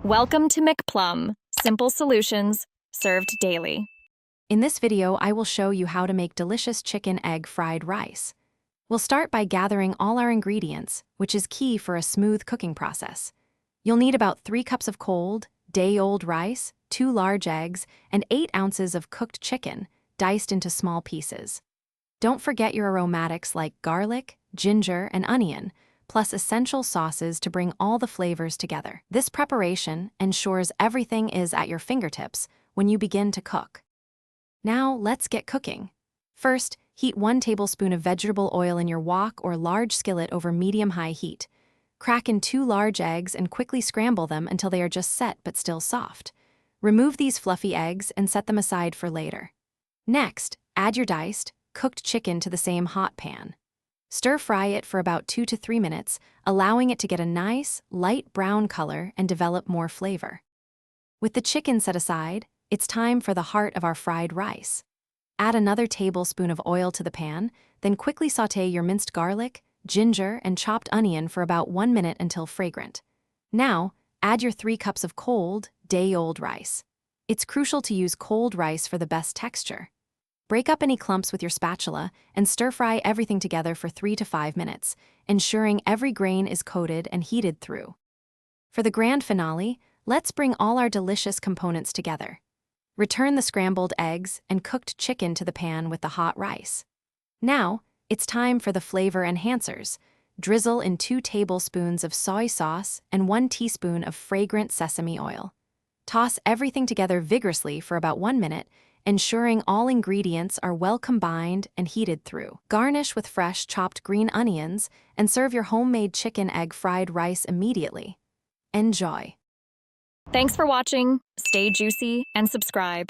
Welcome to McPlum, simple solutions served daily. In this video, I will show you how to make delicious chicken egg fried rice. We'll start by gathering all our ingredients, which is key for a smooth cooking process. You'll need about 3 cups of cold, day-old rice, 2 large eggs, and 8 ounces of cooked chicken, diced into small pieces. Don't forget your aromatics like garlic, ginger, and onion, plus essential sauces to bring all the flavors together. This preparation ensures everything is at your fingertips when you begin to cook. Now, let's get cooking. First, heat 1 tablespoon of vegetable oil in your wok or large skillet over medium-high heat. Crack in 2 large eggs and quickly scramble them until they are just set but still soft. Remove these fluffy eggs and set them aside for later. Next, add your diced, cooked chicken to the same hot pan. Stir-fry it for about 2 to 3 minutes, allowing it to get a nice, light brown color and develop more flavor. With the chicken set aside, it's time for the heart of our fried rice. Add another tablespoon of oil to the pan, then quickly sauté your minced garlic, ginger, and chopped onion for about 1 minute until fragrant. Now, add your 3 cups of cold, day-old rice. It's crucial to use cold rice for the best texture. Break up any clumps with your spatula and stir-fry everything together for 3 to 5 minutes, ensuring every grain is coated and heated through. For the grand finale, let's bring all our delicious components together. Return the scrambled eggs and cooked chicken to the pan with the hot rice. Now, it's time for the flavor enhancers. Drizzle in 2 tablespoons of soy sauce and 1 teaspoon of fragrant sesame oil. Toss everything together vigorously for about 1 minute, ensuring all ingredients are well combined and heated through. Garnish with fresh chopped green onions and serve your homemade chicken egg fried rice immediately. Enjoy! Thanks for watching. Stay juicy and subscribe.